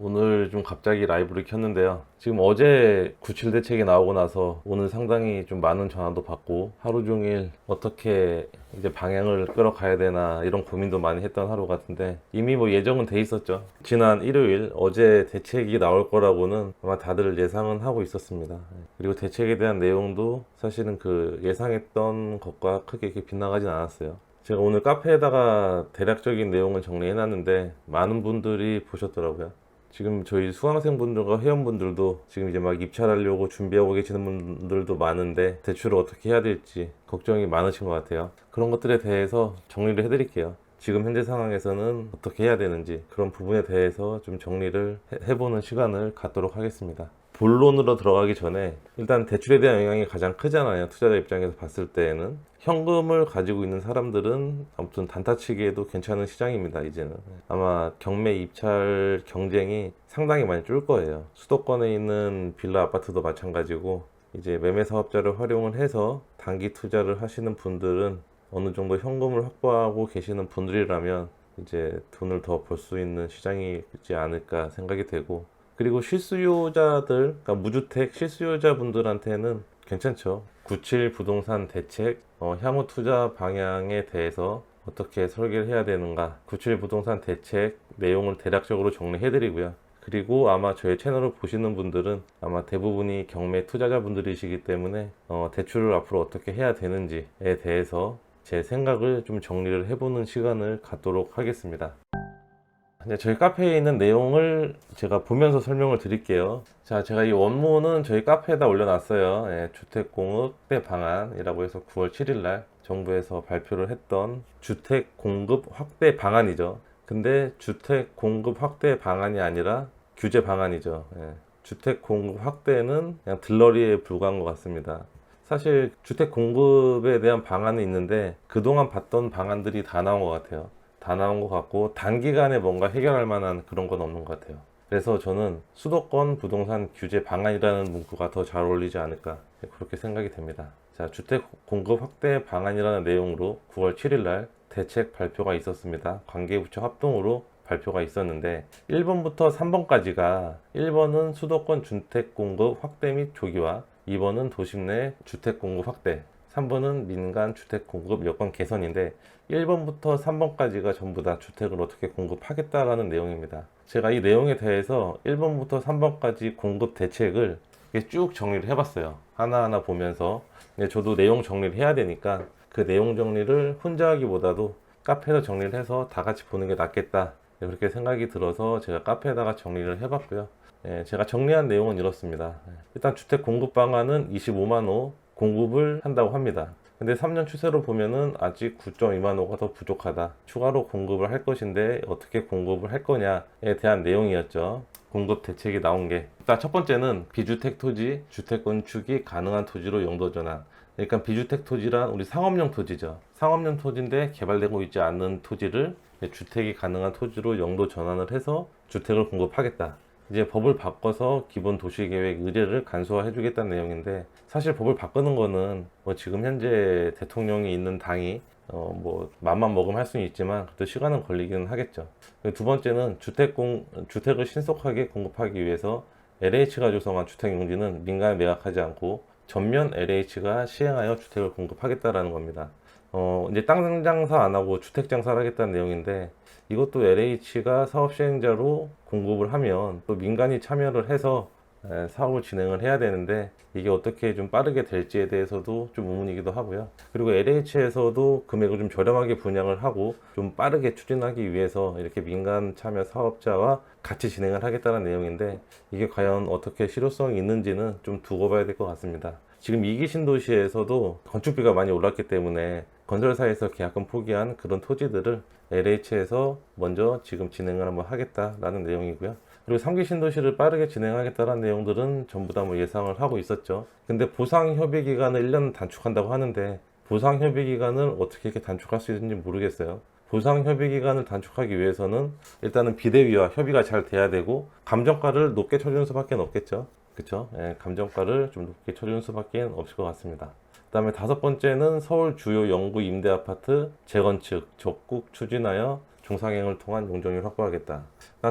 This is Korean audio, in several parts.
오늘 좀 갑자기 라이브를 켰는데요. 지금 어제 97 대책이 나오고 나서 오늘 상당히 좀 많은 전화도 받고 하루 종일 어떻게 이제 방향을 끌어가야 되나 이런 고민도 많이 했던 하루 같은데, 이미 뭐 예정은 돼 있었죠. 지난 일요일 어제 대책이 나올 거라고는 아마 다들 예상은 하고 있었습니다. 그리고 대책에 대한 내용도 사실은 그 예상했던 것과 크게 이렇게 빗나가진 않았어요. 제가 오늘 카페에다가 대략적인 내용을 정리해 놨는데 많은 분들이 보셨더라고요. 지금 저희 수강생분들과 회원분들도 지금 이제 막 입찰하려고 준비하고 계시는 분들도 많은데 대출을 어떻게 해야 될지 걱정이 많으신 것 같아요. 그런 것들에 대해서 정리를 해드릴게요. 지금 현재 상황에서는 어떻게 해야 되는지 그런 부분에 대해서 좀 정리를 해보는 시간을 갖도록 하겠습니다. 본론으로 들어가기 전에 일단 대출에 대한 영향이 가장 크잖아요. 투자자 입장에서 봤을 때에는 현금을 가지고 있는 사람들은 아무튼 단타치기에도 괜찮은 시장입니다. 이제는 아마 경매 입찰 경쟁이 상당히 많이 줄 거예요. 수도권에 있는 빌라 아파트도 마찬가지고, 이제 매매 사업자를 활용을 해서 단기 투자를 하시는 분들은 어느 정도 현금을 확보하고 계시는 분들이라면 이제 돈을 더 벌 수 있는 시장이 있지 않을까 생각이 되고, 그리고 실수요자들, 그러니까 무주택 실수요자분들한테는 괜찮죠. 97 부동산 대책, 향후 투자 방향에 대해서 어떻게 설계를 해야 되는가, 97 부동산 대책 내용을 대략적으로 정리해드리고요. 그리고 아마 저희 채널을 보시는 분들은 아마 대부분이 경매 투자자분들이시기 때문에 대출을 앞으로 어떻게 해야 되는지에 대해서 제 생각을 좀 정리를 해보는 시간을 갖도록 하겠습니다. 저희 카페에 있는 내용을 제가 보면서 설명을 드릴게요. 자, 제가 이 원문은 저희 카페에다 올려놨어요. 주택공급 확대 방안이라고 해서 9월 7일날 정부에서 발표를 했던 주택 공급 확대 방안이죠. 근데 주택 공급 확대 방안이 아니라 규제 방안이죠. 주택 공급 확대는 그냥 들러리에 불과한 것 같습니다. 사실 주택 공급에 대한 방안은 있는데 그동안 봤던 방안들이 다 나온 것 같아요. 다 나온 것 같고 단기간에 뭔가 해결할 만한 그런 건 없는 것 같아요. 그래서 저는 수도권 부동산 규제 방안이라는 문구가 더 잘 어울리지 않을까, 그렇게 생각이 됩니다. 자, 주택 공급 확대 방안이라는 내용으로 9월 7일날 대책 발표가 있었습니다. 관계부처 합동으로 발표가 있었는데 1번부터 3번까지가 1번은 수도권 주택 공급 확대 및 조기화, 2번은 도심 내 주택 공급 확대, 3번은 민간 주택 공급 여건 개선인데 1번부터 3번까지가 전부 다 주택을 어떻게 공급하겠다라는 내용입니다. 제가 이 내용에 대해서 1번부터 3번까지 공급 대책을 쭉 정리를 해봤어요. 하나하나 보면서. 저도 내용 정리를 해야 되니까 그 내용 정리를 혼자 하기보다도 카페에서 정리를 해서 다 같이 보는 게 낫겠다, 그렇게 생각이 들어서 제가 카페에다가 정리를 해봤고요. 제가 정리한 내용은 이렇습니다. 일단 주택 공급 방안은 25만 호 공급을 한다고 합니다. 근데 3년 추세로 보면은 아직 9.2만 호가 더 부족하다. 추가로 공급을 할 것인데 어떻게 공급을 할 거냐에 대한 내용이었죠. 공급 대책이 나온 게, 일단 첫 번째는 비주택 토지 주택 건축이 가능한 토지로 용도 전환. 그러니까 비주택 토지란 우리 상업용 토지죠. 상업용 토지인데 개발되고 있지 않는 토지를 주택이 가능한 토지로 용도 전환을 해서 주택을 공급하겠다. 이제 법을 바꿔서 기본 도시계획 의제를 간소화해 주겠다는 내용인데, 사실 법을 바꾸는 거는 뭐 지금 현재 대통령이 있는 당이 뭐 맘만 먹으면 할 수는 있지만 또 시간은 걸리기는 하겠죠. 두 번째는 주택을 신속하게 공급하기 위해서 LH가 조성한 주택 용지는 민간에 매각하지 않고 전면 LH가 시행하여 주택을 공급하겠다라는 겁니다. 이제 땅 장사 안 하고 주택 장사를 하겠다는 내용인데, 이것도 LH가 사업 시행자로 공급을 하면 또 민간이 참여를 해서 사업을 진행을 해야 되는데, 이게 어떻게 좀 빠르게 될지에 대해서도 좀 의문이기도 하고요. 그리고 LH에서도 금액을 좀 저렴하게 분양을 하고 좀 빠르게 추진하기 위해서 이렇게 민간 참여 사업자와 같이 진행을 하겠다는 내용인데, 이게 과연 어떻게 실효성이 있는지는 좀 두고 봐야 될 것 같습니다. 지금 2기 신도시에서도 건축비가 많이 올랐기 때문에 건설사에서 계약금 포기한 그런 토지들을 LH에서 먼저 지금 진행을 한번 하겠다라는 내용이고요. 그리고 3기 신도시를 빠르게 진행하겠다는 내용들은 전부 다 뭐 예상을 하고 있었죠. 근데 보상 협의 기간을 1년 단축한다고 하는데, 보상 협의 기간을 어떻게 이렇게 단축할 수 있는지 모르겠어요. 보상 협의 기간을 단축하기 위해서는 일단은 비대위와 협의가 잘 돼야 되고 감정가를 높게 쳐주는 수밖에 없겠죠. 그쵸? 감정가를 좀 높게 쳐주는 수밖에 없을 것 같습니다. 그 다음에 다섯 번째는 서울 주요 영구 임대 아파트 재건축 적극 추진하여 종상향을 통한 용적률을 확보하겠다.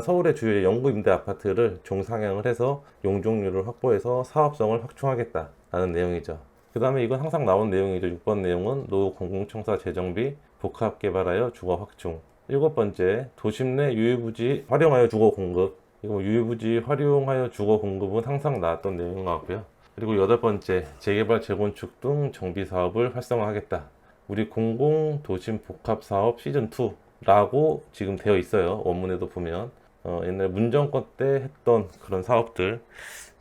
서울의 주요 영구 임대 아파트를 종상향을 해서 용적률을 확보해서 사업성을 확충하겠다라는 내용이죠. 그 다음에 이건 항상 나온 내용이죠. 6번 내용은 노후 공공청사 재정비 복합 개발하여 주거 확충. 7번째, 도심 내 유휴부지 활용하여 주거 공급. 이거 유휴부지 활용하여 주거 공급은 항상 나왔던 내용인 것 같고요. 그리고 8번째, 재개발 재건축 등 정비 사업을 활성화하겠다. 우리 공공도심복합사업 시즌2라고 지금 되어 있어요. 원문에도 보면 옛날 문정권 때 했던 그런 사업들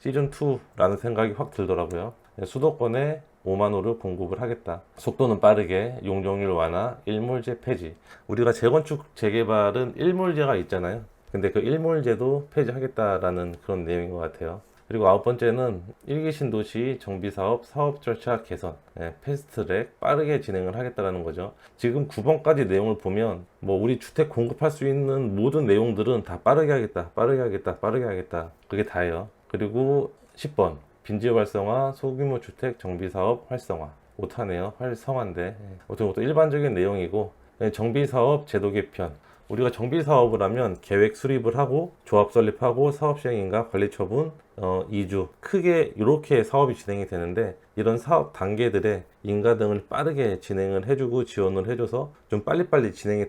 시즌2라는 생각이 확 들더라고요. 수도권에 5만 호를 공급을 하겠다. 속도는 빠르게, 용적률 완화, 일몰제 폐지. 우리가 재건축 재개발은 일몰제가 있잖아요. 근데 그 일몰제도 폐지하겠다라는 그런 내용인 것 같아요. 그리고 9번째는 1기 신도시 정비사업 사업 절차 개선, 패스트트랙 빠르게 진행을 하겠다라는 거죠. 지금 9번까지 내용을 보면 뭐 우리 주택 공급할 수 있는 모든 내용들은 다 빠르게 하겠다, 빠르게 하겠다, 빠르게 하겠다. 그게 다예요. 그리고 10번 빈지 활성화, 소규모 주택 정비사업 활성화. 못하네요. 활성화인데. 이것도 일반적인 내용이고, 정비사업 제도 개편. 우리가 정비사업을 하면 계획 수립을 하고 조합 설립하고 사업 시행인가 관리 처분 2주 크게 이렇게 사업이 진행이 되는데, 이런 사업 단계들의 인가 등을 빠르게 진행을 해주고 지원을 해줘서 좀 빨리빨리 진행이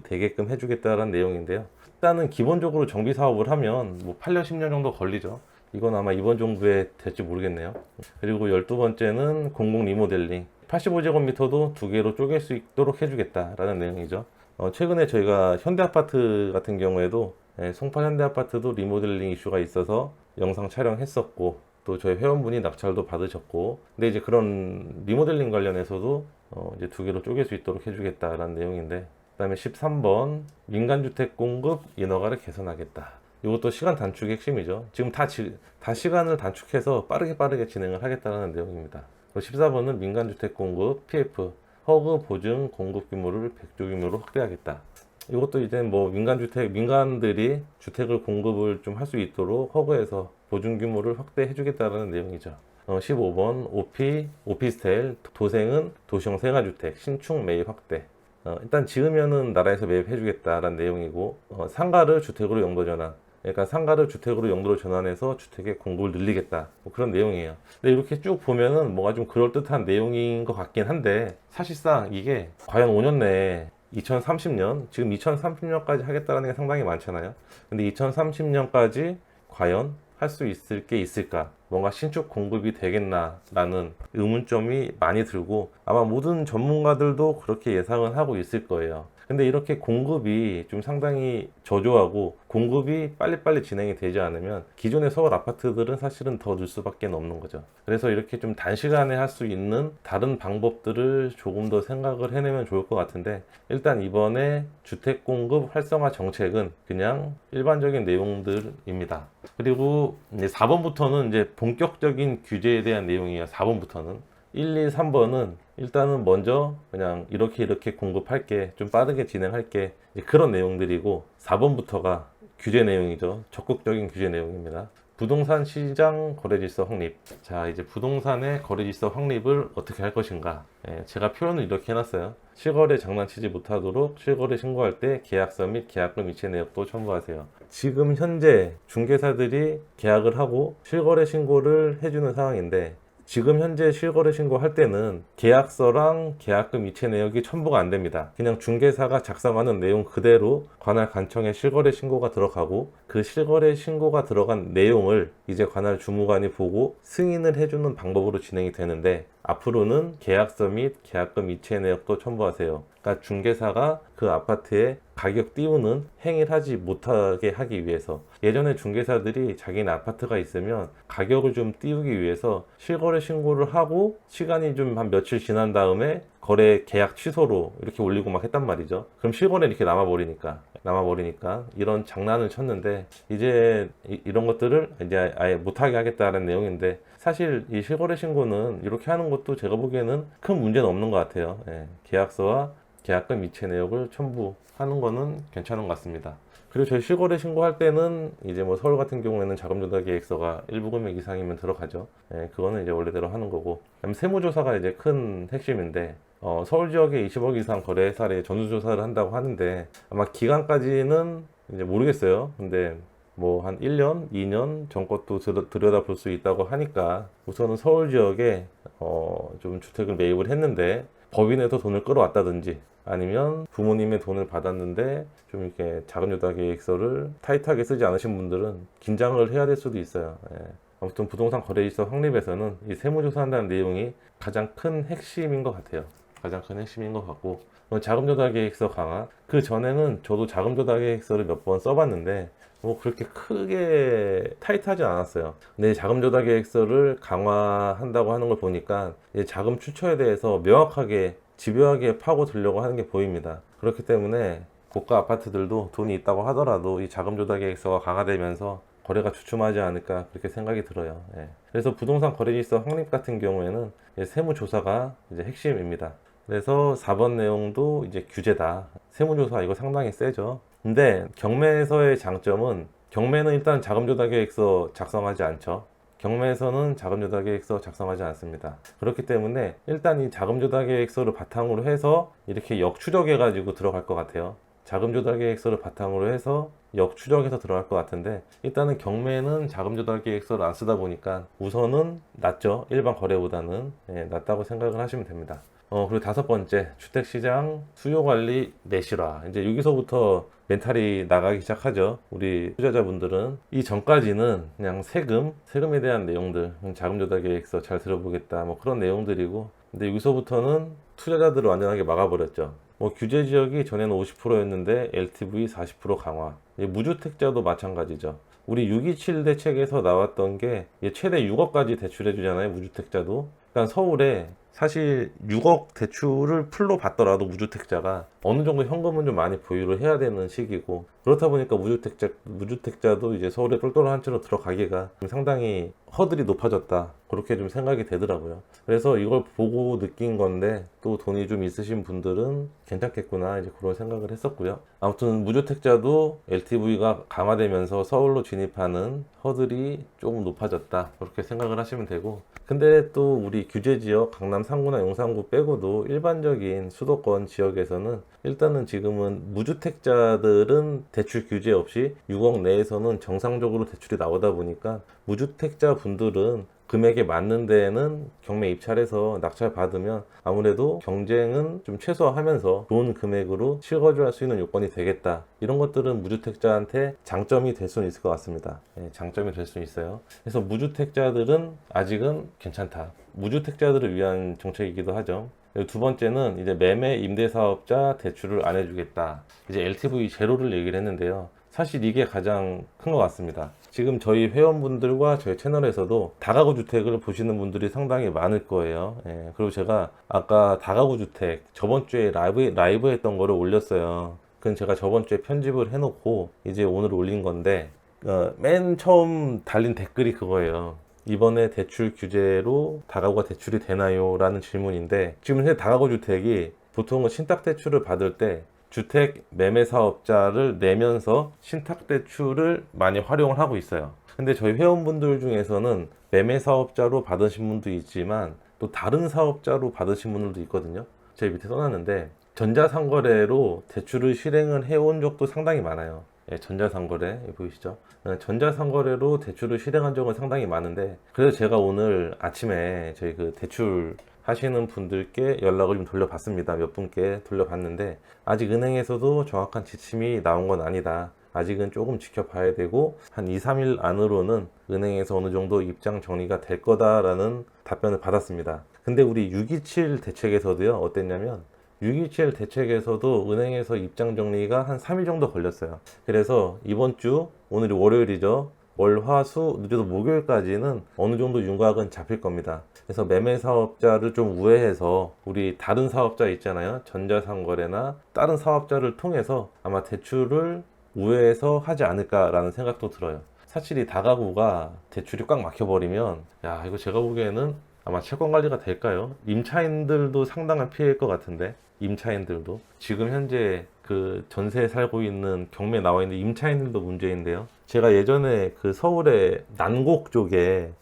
되게끔 해주겠다는 내용인데요. 일단은 기본적으로 정비사업을 하면 뭐 8년 10년 정도 걸리죠. 이건 아마 이번 정부에 될지 모르겠네요. 그리고 12번째는 공공 리모델링 85제곱미터도 2개로 쪼갤 수 있도록 해주겠다라는 내용이죠. 최근에 저희가 현대아파트 같은 경우에도 송파 현대아파트도 리모델링 이슈가 있어서 영상 촬영했었고, 또 저희 회원분이 낙찰도 받으셨고, 근데 이제 그런 리모델링 관련해서도 이제 2개로 쪼갤 수 있도록 해주겠다라는 내용인데, 그 다음에 13번 민간주택 공급 인허가를 개선하겠다. 이것도 시간 단축의 핵심이죠. 지금 다 시간을 단축해서 빠르게 진행을 하겠다는 내용입니다. 14번은 민간주택 공급 PF 허그 보증 공급 규모를 100조 규모로 확대하겠다. 이것도 이제 뭐 민간들이 주택을 공급을 좀 할 수 있도록 허그해서 보증 규모를 확대해 주겠다는 내용이죠. 15번 오피스텔 도생은 도시형 생활주택 신축 매입 확대. 일단 지으면은 나라에서 매입해 주겠다라는 내용이고, 상가를 주택으로 용도 전환. 그러니까 상가를 주택으로 용도로 전환해서 주택의 공급을 늘리겠다, 뭐 그런 내용이에요. 근데 이렇게 쭉 보면은 뭔가 좀 그럴듯한 내용인 것 같긴 한데, 사실상 이게 과연 5년 내에 2030년, 지금 2030년까지 하겠다는 게 상당히 많잖아요. 근데 2030년까지 과연 할 수 있을 게 있을까? 뭔가 신축 공급이 되겠나라는 의문점이 많이 들고, 아마 모든 전문가들도 그렇게 예상은 하고 있을 거예요. 근데 이렇게 공급이 좀 상당히 저조하고 공급이 빨리빨리 진행이 되지 않으면 기존의 서울 아파트들은 사실은 더 늘 수밖에 없는 거죠. 그래서 이렇게 좀 단시간에 할 수 있는 다른 방법들을 조금 더 생각을 해내면 좋을 것 같은데, 일단 이번에 주택 공급 활성화 정책은 그냥 일반적인 내용들입니다. 그리고 이제 4번부터는 이제 본격적인 규제에 대한 내용이에요. 4번부터는 1, 2, 3번은 일단은 먼저 그냥 이렇게 공급할게, 좀 빠르게 진행할게, 그런 내용들이고, 4번부터가 규제 내용이죠. 적극적인 규제 내용입니다. 부동산 시장 거래질서 확립. 자, 이제 부동산의 거래질서 확립을 어떻게 할 것인가. 제가 표현을 이렇게 해놨어요. 실거래 장난치지 못하도록 실거래 신고할 때 계약서 및 계약금 이체 내역도 첨부하세요. 지금 현재 중개사들이 계약을 하고 실거래 신고를 해주는 상황인데, 지금 현재 실거래 신고할 때는 계약서랑 계약금 이체 내역이 첨부가 안 됩니다. 그냥 중개사가 작성하는 내용 그대로 관할 관청에 실거래 신고가 들어가고, 그 실거래 신고가 들어간 내용을 이제 관할 주무관이 보고 승인을 해주는 방법으로 진행이 되는데, 앞으로는 계약서 및 계약금 이체 내역도 첨부하세요. 그러니까 중개사가 그 아파트에 가격 띄우는 행위를 하지 못하게 하기 위해서, 예전에 중개사들이 자기네 아파트가 있으면 가격을 좀 띄우기 위해서 실거래 신고를 하고 시간이 좀 한 며칠 지난 다음에 거래 계약 취소로 이렇게 올리고 막 했단 말이죠. 그럼 실거래 이렇게 남아버리니까 이런 장난을 쳤는데, 이제 이런 것들을 이제 아예 못하게 하겠다는 내용인데, 사실 이 실거래 신고는 이렇게 하는 것도 제가 보기에는 큰 문제는 없는 것 같아요. 계약서와 계약금 이체 내역을 첨부하는 거는 괜찮은 것 같습니다. 그리고 저희 실거래 신고할 때는 이제 뭐 서울 같은 경우에는 자금조달 계획서가 일부 금액 이상이면 들어가죠. 예, 그거는 이제 원래대로 하는 거고. 그다음에 세무조사가 이제 큰 핵심인데, 서울 지역에 20억 이상 거래 사례 전수조사를 한다고 하는데, 아마 기간까지는 이제 모르겠어요. 근데 뭐 한 1년, 2년 전 것도 들여다볼 수 있다고 하니까 우선은 서울 지역에 좀 주택을 매입을 했는데 법인에서 돈을 끌어왔다든지 아니면 부모님의 돈을 받았는데 좀 이렇게 자금조달 계획서를 타이트하게 쓰지 않으신 분들은 긴장을 해야 될 수도 있어요. 예. 아무튼 부동산 거래일서 확립에서는 이 세무조사한다는 내용이 가장 큰 핵심인 것 같아요. 가장 큰 핵심인 것 같고, 자금조달 계획서 강화. 그 전에는 저도 자금조달 계획서를 몇 번 써봤는데 뭐 그렇게 크게 타이트하지 않았어요. 근데 자금조달 계획서를 강화한다고 하는 걸 보니까 이제 자금 출처에 대해서 명확하게 집요하게 파고들려고 하는 게 보입니다. 그렇기 때문에 고가 아파트들도 돈이 있다고 하더라도 이 자금조달 계획서가 강화되면서 거래가 주춤하지 않을까 그렇게 생각이 들어요. 예. 그래서 부동산 거래질서 확립 같은 경우에는 세무조사가 이제 핵심입니다. 그래서 4번 내용도 이제 규제다. 세무조사 이거 상당히 세죠. 근데 경매에서의 장점은, 경매는 일단 자금조달 계획서 작성하지 않죠. 경매에서는 자금조달 계획서 작성하지 않습니다. 그렇기 때문에 일단 이 자금조달 계획서를 바탕으로 해서 이렇게 역추적해 가지고 들어갈 것 같아요. 자금조달 계획서를 바탕으로 해서 역추적해서 들어갈 것 같은데, 일단은 경매는 자금조달 계획서를 안 쓰다 보니까 우선은 낫죠. 일반 거래보다는. 예, 낫다고 생각을 하시면 됩니다. 그리고 5번째, 주택시장 수요관리 내실화. 이제 여기서부터 멘탈이 나가기 시작하죠. 우리 투자자분들은. 이 전까지는 그냥 세금에 대한 내용들, 자금조달 계획서 잘 들어보겠다, 뭐 그런 내용들이고, 근데 여기서부터는 투자자들을 완전하게 막아버렸죠. 뭐 규제 지역이 전에는 50%였는데 LTV 40% 강화. 무주택자도 마찬가지죠. 우리 627 대책에서 나왔던 게 최대 6억까지 대출해 주잖아요. 무주택자도. 그러니까 서울에 사실 6억 대출을 풀로 받더라도 무주택자가 어느 정도 현금은 좀 많이 보유를 해야 되는 시기고, 그렇다 보니까 무주택자도 이제 서울에 똘똘한 한 채로 들어가기가 상당히 허들이 높아졌다, 그렇게 좀 생각이 되더라고요. 그래서 이걸 보고 느낀 건데, 또 돈이 좀 있으신 분들은 괜찮겠구나, 이제 그런 생각을 했었고요. 아무튼 무주택자도 LTV가 강화되면서 서울로 진입하는 허들이 조금 높아졌다, 그렇게 생각을 하시면 되고, 근데 또 우리 규제 지역 강남 3구나 용산구 빼고도 일반적인 수도권 지역에서는 일단은 지금은 무주택자들은 대출 규제 없이 6억 내에서는 정상적으로 대출이 나오다 보니까 무주택자 분들은 금액에 맞는 데에는 경매 입찰해서 낙찰 받으면 아무래도 경쟁은 좀 최소화하면서 좋은 금액으로 실거주할 수 있는 요건이 되겠다. 이런 것들은 무주택자한테 장점이 될 수는 있을 것 같습니다. 장점이 될 수 있어요. 그래서 무주택자들은 아직은 괜찮다. 무주택자들을 위한 정책이기도 하죠. 두 번째는 이제 매매 임대사업자 대출을 안 해주겠다. 이제 LTV 제로를 얘기를 했는데요. 사실 이게 가장 큰 것 같습니다. 지금 저희 회원분들과 저희 채널에서도 다가구 주택을 보시는 분들이 상당히 많을 거예요. 그리고 제가 아까 다가구 주택 저번 주에 라이브 했던 거를 올렸어요. 그건 제가 저번 주에 편집을 해놓고 이제 오늘 올린 건데, 맨 처음 달린 댓글이 그거예요. 이번에 대출 규제로 다가구가 대출이 되나요? 라는 질문인데, 지금 현재 다가구 주택이 보통은 신탁대출을 받을 때 주택 매매 사업자를 내면서 신탁대출을 많이 활용을 하고 있어요. 근데 저희 회원분들 중에서는 매매 사업자로 받으신 분도 있지만 또 다른 사업자로 받으신 분들도 있거든요. 제 밑에 써놨는데, 전자상거래로 대출을 실행을 해온 적도 상당히 많아요. 전자상거래 보이시죠? 전자상거래로 대출을 실행한 적은 상당히 많은데, 그래서 제가 오늘 아침에 저희 그 대출 하시는 분들께 연락을 좀 돌려봤습니다. 몇 분께 돌려봤는데 아직 은행에서도 정확한 지침이 나온 건 아니다. 아직은 조금 지켜봐야 되고 한 2, 3일 안으로는 은행에서 어느 정도 입장 정리가 될 거다라는 답변을 받았습니다. 근데 우리 627 대책에서도요, 어땠냐면 627 대책에서도 은행에서 입장 정리가 한 3일 정도 걸렸어요. 그래서 이번 주, 오늘이 월요일이죠. 월, 화, 수, 늦어도 목요일까지는 어느 정도 윤곽은 잡힐 겁니다. 그래서 매매 사업자를 좀 우회해서 우리 다른 사업자 있잖아요. 전자상거래나 다른 사업자를 통해서 아마 대출을 우회해서 하지 않을까라는 생각도 들어요. 사실 이 다가구가 대출이 꽉 막혀버리면, 이거 제가 보기에는 아마 채권 관리가 될까요? 임차인들도 상당한 피해일 것 같은데. 임차인들도. 지금 현재 그 전세에 살고 있는 경매에 나와 있는 임차인들도 문제인데요. 제가 예전에 그 서울의 난곡 쪽에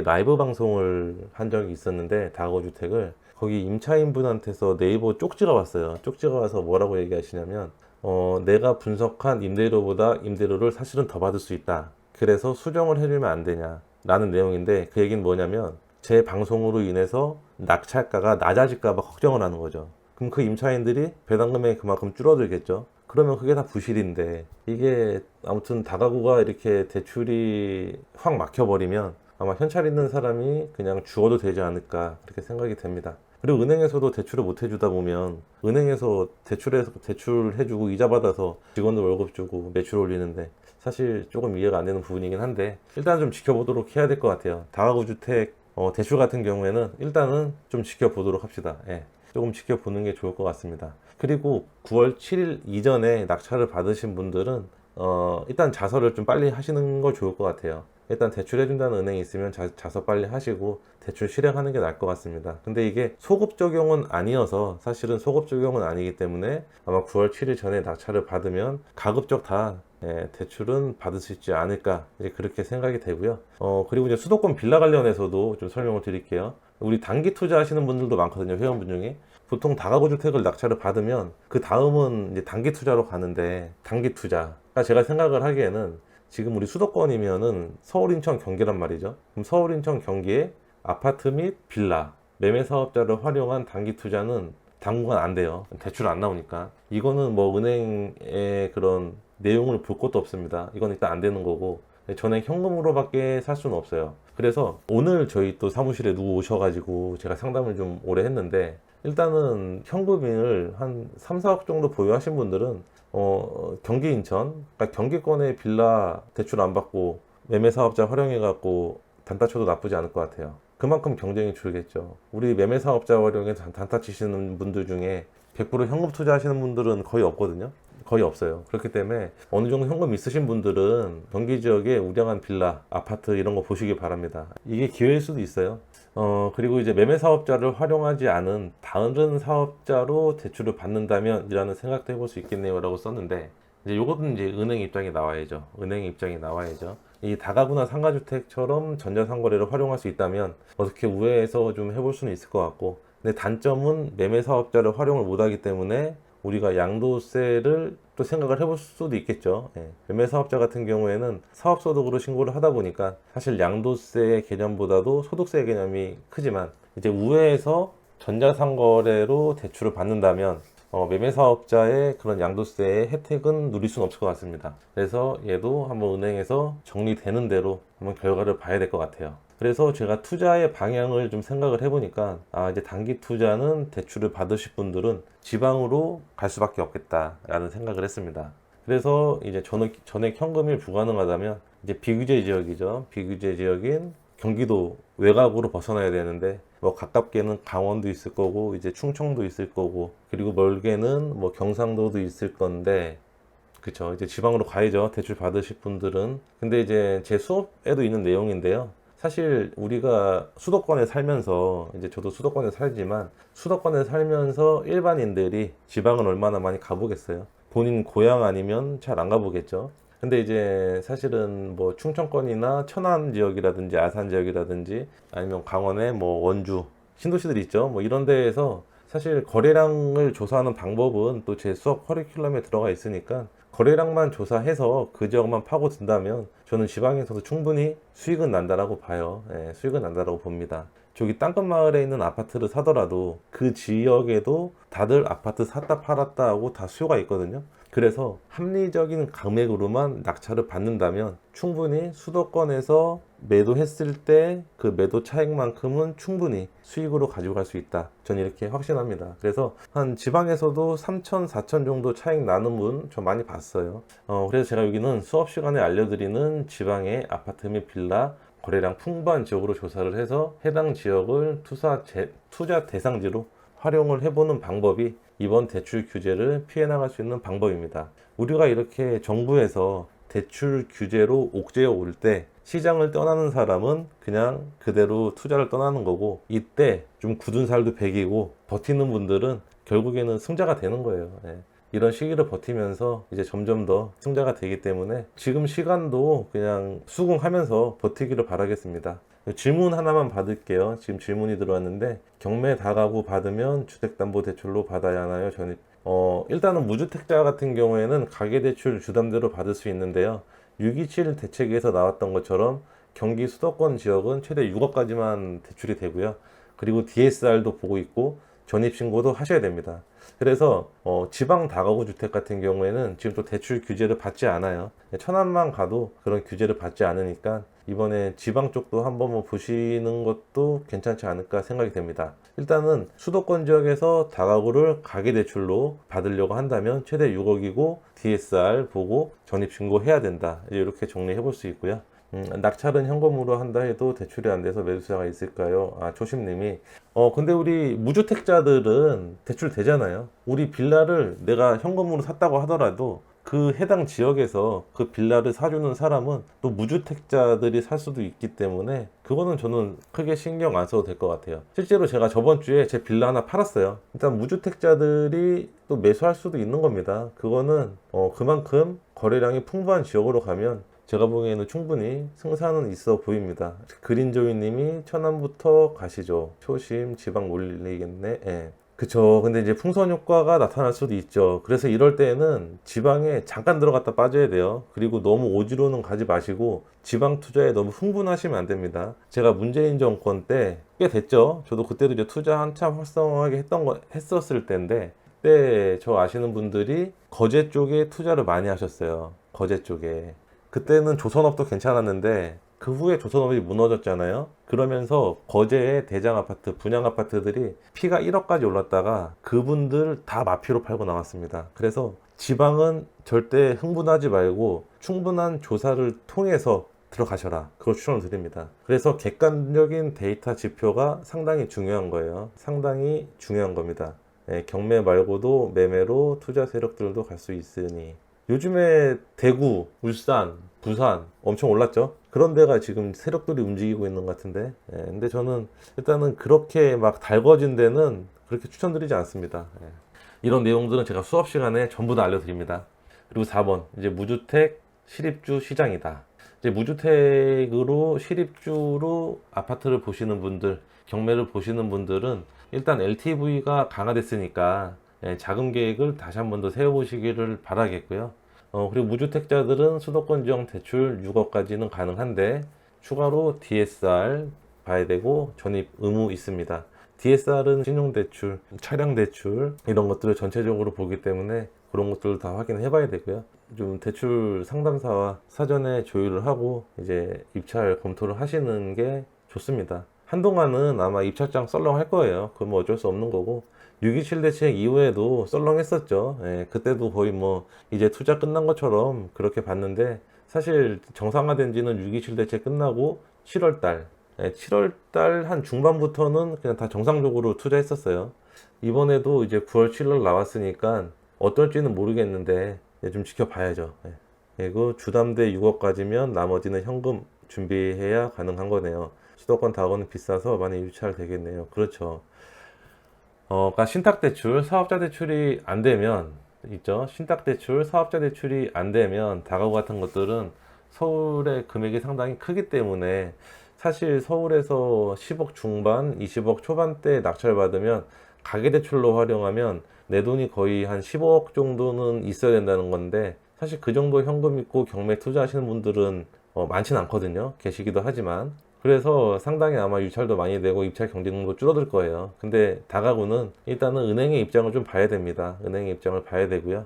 라이브 방송을 한 적이 있었는데, 다가구주택을 거기 임차인분한테서 네이버 쪽지가 왔어요. 쪽지가 와서 뭐라고 얘기하시냐면, 내가 분석한 임대료보다 임대료를 사실은 더 받을 수 있다. 그래서 수정을 해주면 안 되냐 라는 내용인데, 그 얘기는 뭐냐면 제 방송으로 인해서 낙찰가가 낮아질까 봐 걱정을 하는 거죠. 그럼 그 임차인들이 배당 금액이 그만큼 줄어들겠죠. 그러면 그게 다 부실인데, 이게 아무튼 다가구가 이렇게 대출이 확 막혀버리면 아마 현찰 있는 사람이 그냥 죽어도 되지 않을까, 그렇게 생각이 됩니다. 그리고 은행에서도 대출을 못 해주다 보면, 은행에서 대출해주고 이자 받아서 직원들 월급 주고 매출 올리는데, 사실 조금 이해가 안 되는 부분이긴 한데, 일단 좀 지켜보도록 해야 될 것 같아요. 다가구 주택 대출 같은 경우에는 일단은 좀 지켜보도록 합시다. 예, 조금 지켜보는 게 좋을 것 같습니다. 그리고 9월 7일 이전에 낙찰을 받으신 분들은 일단 자서를 좀 빨리 하시는 거 좋을 것 같아요. 일단 대출해준다는 은행이 있으면 자서 빨리 하시고 대출 실행하는 게 나을 것 같습니다. 근데 이게 소급 적용은 아니어서, 사실은 소급 적용은 아니기 때문에 아마 9월 7일 전에 낙찰을 받으면 가급적 다 대출은 받을 수 있지 않을까, 이제 그렇게 생각이 되고요. 그리고 이제 수도권 빌라 관련해서도 좀 설명을 드릴게요. 우리 단기 투자하시는 분들도 많거든요, 회원분 중에. 보통 다가구 주택을 낙찰을 받으면 그 다음은 이제 단기 투자로 가는데, 단기 투자, 그러니까 제가 생각을 하기에는 지금 우리 수도권이면은 서울, 인천, 경기란 말이죠. 그럼 서울, 인천, 경기에 아파트 및 빌라, 매매 사업자를 활용한 단기 투자는 당분간 안 돼요. 대출 안 나오니까. 이거는 뭐 은행의 그런 내용을 볼 것도 없습니다. 이건 일단 안 되는 거고, 전액 현금으로밖에 살 수는 없어요. 그래서 오늘 저희 또 사무실에 누구 오셔가지고 제가 상담을 좀 오래 했는데, 일단은 현금을 한 3, 4억 정도 보유하신 분들은 경기 인천, 그러니까 경기권에 빌라 대출 안 받고 매매 사업자 활용해 갖고 단타 쳐도 나쁘지 않을 것 같아요. 그만큼 경쟁이 줄겠죠. 우리 매매 사업자 활용해서 단타 치시는 분들 중에 100% 현금 투자하시는 분들은 거의 없거든요. 거의 없어요. 그렇기 때문에 어느 정도 현금 있으신 분들은 경기 지역에 우량한 빌라, 아파트 이런 거 보시기 바랍니다. 이게 기회일 수도 있어요. 그리고 이제 매매 사업자를 활용하지 않은 다른 사업자로 대출을 받는다면 이라는 생각도 해볼 수 있겠네요 라고 썼는데, 이제 요것은 이제 은행 입장이 나와야죠. 은행 입장이 나와야죠. 이 다가구나 상가주택처럼 전자상거래를 활용할 수 있다면 어떻게 우회해서 좀 해볼 수는 있을 것 같고, 근데 단점은 매매 사업자를 활용을 못하기 때문에 우리가 양도세를 또 생각을 해볼 수도 있겠죠. 예. 매매 사업자 같은 경우에는 사업소득으로 신고를 하다 보니까 사실 양도세 개념보다도 소득세 개념이 크지만, 이제 우회해서 전자상거래로 대출을 받는다면 매매 사업자의 그런 양도세의 혜택은 누릴 수는 없을 것 같습니다. 그래서 얘도 한번 은행에서 정리되는 대로 한번 결과를 봐야 될 것 같아요. 그래서 제가 투자의 방향을 좀 생각을 해보니까, 이제 단기 투자는 대출을 받으실 분들은 지방으로 갈 수밖에 없겠다라는 생각을 했습니다. 그래서 이제 전액 현금이 불가능하다면 이제 비규제 지역이죠. 비규제 지역인 경기도 외곽으로 벗어나야 되는데, 뭐 가깝게는 강원도 있을 거고, 이제 충청도 있을 거고, 그리고 멀게는 뭐 경상도도 있을 건데, 그쵸, 이제 지방으로 가야죠, 대출 받으실 분들은. 근데 이제 제 수업에도 있는 내용인데요. 사실 우리가 수도권에 살면서, 이제 저도 수도권에 살지만 수도권에 살면서 일반인들이 지방은 얼마나 많이 가보겠어요? 본인 고향 아니면 잘 안 가보겠죠. 근데 이제 사실은 뭐 충청권이나 천안 지역이라든지 아산 지역이라든지 아니면 강원의 뭐 원주 신도시들 있죠. 뭐 이런 데에서 사실 거래량을 조사하는 방법은 또 제 수업 커리큘럼에 들어가 있으니까, 거래량만 조사해서 그 지역만 파고든다면 저는 지방에서도 충분히 수익은 난다라고 봐요. 예, 수익은 난다라고 봅니다. 저기 땅끝마을에 있는 아파트를 사더라도 그 지역에도 다들 아파트 샀다 팔았다 하고 다 수요가 있거든요. 그래서 합리적인 금액으로만 낙찰을 받는다면 충분히 수도권에서 매도했을 때 그 매도 차익만큼은 충분히 수익으로 가지고 갈 수 있다, 저는 이렇게 확신합니다. 그래서 한 지방에서도 3천, 4천 정도 차익 나는 분 저 많이 봤어요. 그래서 제가 여기는 수업 시간에 알려드리는 지방의 아파트 및 빌라 거래량 풍부한 지역으로 조사를 해서 해당 지역을 투자 대상지로 활용을 해보는 방법이 이번 대출 규제를 피해 나갈 수 있는 방법입니다. 우리가 이렇게 정부에서 대출 규제로 옥죄어 올 때 시장을 떠나는 사람은 그냥 그대로 투자를 떠나는 거고, 이때 좀 굳은 살도 배기고 버티는 분들은 결국에는 승자가 되는 거예요. 예. 이런 시기를 버티면서 이제 점점 더 승자가 되기 때문에 지금 시간도 그냥 수긍하면서 버티기를 바라겠습니다. 질문 하나만 받을게요. 지금 질문이 들어왔는데, 경매 다가구 받으면 주택담보대출로 받아야 하나요? 전입. 일단은 무주택자 같은 경우에는 가계대출 주담대로 받을 수 있는데요. 627 대책에서 나왔던 것처럼 경기 수도권 지역은 최대 6억까지만 대출이 되고요. 그리고 DSR도 보고 있고 전입신고도 하셔야 됩니다. 그래서 지방 다가구 주택 같은 경우에는 지금 또 대출 규제를 받지 않아요. 천안만 가도 그런 규제를 받지 않으니까 이번에 지방 쪽도 한번 보시는 것도 괜찮지 않을까 생각이 됩니다. 일단은 수도권 지역에서 다가구를 가계대출로 받으려고 한다면 최대 6억이고 DSR 보고 전입신고해야 된다. 이렇게 정리해 볼 수 있고요. 낙찰은 현금으로 한다 해도 대출이 안 돼서 매수자가 있을까요? 초심님이. 근데 우리 무주택자들은 대출 되잖아요. 우리 빌라를 내가 현금으로 샀다고 하더라도 그 해당 지역에서 그 빌라를 사주는 사람은 또 무주택자들이 살 수도 있기 때문에 그거는 저는 크게 신경 안 써도 될 것 같아요. 실제로 제가 저번 주에 제 빌라 하나 팔았어요. 일단 무주택자들이 또 매수할 수도 있는 겁니다. 그거는 그만큼 거래량이 풍부한 지역으로 가면 제가 보기에는 충분히 승산은 있어 보입니다. 그린조이님이 천안부터 가시죠. 초심 지방 몰리겠네. 예. 그쵸. 근데 이제 풍선 효과가 나타날 수도 있죠. 그래서 이럴 때는 지방에 잠깐 들어갔다 빠져야 돼요. 그리고 너무 오지로는 가지 마시고 지방 투자에 너무 흥분하시면 안 됩니다. 제가 문재인 정권 때 꽤 됐죠. 저도 그때도 이제 투자 한참 활성화하게 했었을 때인데, 그때 저 아시는 분들이 거제 쪽에 투자를 많이 하셨어요. 거제 쪽에. 그때는 조선업도 괜찮았는데 그 후에 조선업이 무너졌잖아요. 그러면서 거제의 대장 아파트, 분양 아파트들이 피가 1억까지 올랐다가 그분들 다 마피로 팔고 나왔습니다. 그래서 지방은 절대 흥분하지 말고 충분한 조사를 통해서 들어가셔라. 그걸 추천을 드립니다. 그래서 객관적인 데이터 지표가 상당히 중요한 거예요. 상당히 중요한 겁니다. 경매 말고도 매매로 투자 세력들도 갈 수 있으니. 요즘에 대구, 울산, 부산 엄청 올랐죠. 그런 데가 지금 세력들이 움직이고 있는 것 같은데, 근데 저는 일단은 그렇게 막 달궈진 데는 그렇게 추천드리지 않습니다. 이런 내용들은 제가 수업 시간에 전부 다 알려드립니다. 그리고 4번, 이제 무주택 실입주 시장이다. 이제 무주택으로 실입주로 아파트를 보시는 분들, 경매를 보시는 분들은 일단 LTV가 강화됐으니까 자금 계획을 다시 한 번 더 세워보시기를 바라겠고요. 그리고 무주택자들은 수도권 지역 대출 6억까지는 가능한데 추가로 DSR 봐야 되고 전입 의무 있습니다. DSR은 신용대출, 차량대출 이런 것들을 전체적으로 보기 때문에 그런 것들을 다 확인해 봐야 되고요. 좀 대출 상담사와 사전에 조율을 하고 이제 입찰 검토를 하시는 게 좋습니다. 한동안은 아마 입찰장 썰렁할 거예요. 그건 뭐 어쩔 수 없는 거고, 6.27 대책 이후에도 썰렁했었죠. 그때도 거의 뭐 이제 투자 끝난 것처럼 그렇게 봤는데, 사실 정상화된 지는 6.27 대책 끝나고 7월달 7월달 한 중반부터는 그냥 다 정상적으로 투자했었어요. 이번에도 이제 9월 7일 나왔으니까 어떨지는 모르겠는데 좀 지켜봐야죠. 그리고 주담대 6억까지면 나머지는 현금 준비해야 가능한 거네요. 수도권 다가구는 비싸서 많이 유찰 되겠네요. 그렇죠. 그러니까 신탁대출, 사업자 대출이 안 되면 있죠. 신탁대출, 사업자 대출이 안 되면 다가구 같은 것들은 서울의 금액이 상당히 크기 때문에 사실 서울에서 10억 중반, 20억 초반대 낙찰받으면 가계대출로 활용하면 내 돈이 거의 한 15억 정도는 있어야 된다는 건데, 사실 그 정도 현금 있고 경매 투자하시는 분들은 많진 않거든요. 계시기도 하지만. 그래서 상당히 아마 유찰도 많이 되고 입찰 경쟁도 줄어들 거예요. 근데 다가구는 일단은 은행의 입장을 좀 봐야 됩니다. 은행의 입장을 봐야 되고요.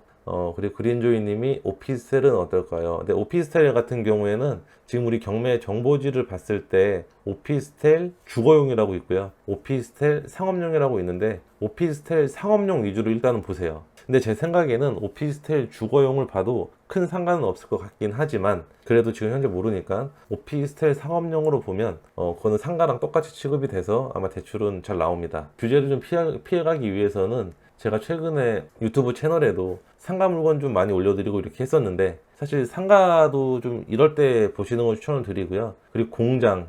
그리고 그린조이 님이 오피스텔은 어떨까요? 근데 오피스텔 같은 경우에는 지금 우리 경매 정보지를 봤을 때 오피스텔 주거용이라고 있고요. 오피스텔 상업용이라고 있는데 오피스텔 상업용 위주로 일단은 보세요. 근데 제 생각에는 오피스텔 주거용을 봐도 큰 상관은 없을 것 같긴 하지만, 그래도 지금 현재 모르니까 오피스텔 상업용으로 보면 그거는 상가랑 똑같이 취급이 돼서 아마 대출은 잘 나옵니다. 규제를 좀 피해가기 위해서는 제가 최근에 유튜브 채널에도 상가 물건 좀 많이 올려드리고 이렇게 했었는데, 사실 상가도 좀 이럴 때 보시는 걸 추천을 드리고요. 그리고 공장,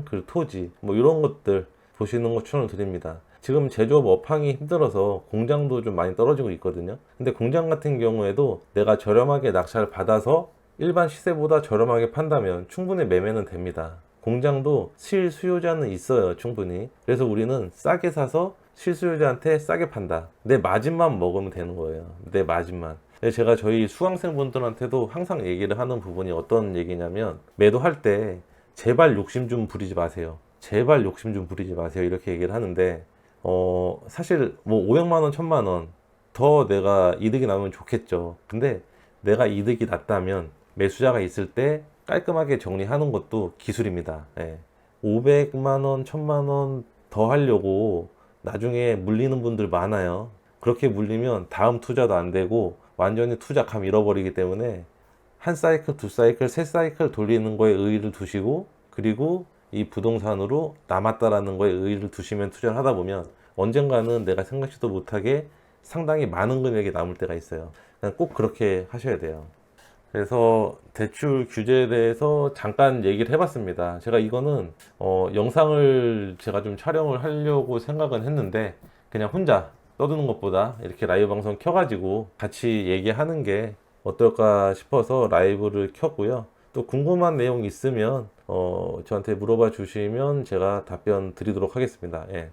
그리고 토지 뭐 이런 것들 보시는 거 추천을 드립니다. 지금 제조업 업황이 힘들어서 공장도 좀 많이 떨어지고 있거든요. 근데 공장 같은 경우에도 내가 저렴하게 낙찰 받아서 일반 시세보다 저렴하게 판다면 충분히 매매는 됩니다. 공장도 실수요자는 있어요, 충분히. 그래서 우리는 싸게 사서 실수요자한테 싸게 판다. 내 마진만 먹으면 되는 거예요. 내 마진만. 제가 저희 수강생분들한테도 항상 얘기를 하는 부분이 어떤 얘기냐면, 매도할 때 제발 욕심 좀 부리지 마세요. 제발 욕심 좀 부리지 마세요. 이렇게 얘기를 하는데, 사실 뭐 500만 원, 1000만 원 더 내가 이득이 나면 좋겠죠. 근데 내가 이득이 났다면 매수자가 있을 때 깔끔하게 정리하는 것도 기술입니다. 예. 500만 원, 1000만 원 더 하려고 나중에 물리는 분들 많아요. 그렇게 물리면 다음 투자도 안 되고 완전히 투자감 잃어버리기 때문에 한 사이클, 두 사이클, 세 사이클 돌리는 거에 의의를 두시고, 그리고 이 부동산으로 남았다라는 거에 의의를 두시면 투자를 하다 보면 언젠가는 내가 생각지도 못하게 상당히 많은 금액이 남을 때가 있어요. 그냥 꼭 그렇게 하셔야 돼요. 그래서 대출 규제에 대해서 잠깐 얘기를 해봤습니다. 제가 이거는 영상을 제가 좀 촬영을 하려고 생각은 했는데, 그냥 혼자 떠드는 것보다 이렇게 라이브 방송 켜가지고 같이 얘기하는 게 어떨까 싶어서 라이브를 켰고요. 또 궁금한 내용 있으면 저한테 물어봐 주시면 제가 답변 드리도록 하겠습니다. 예.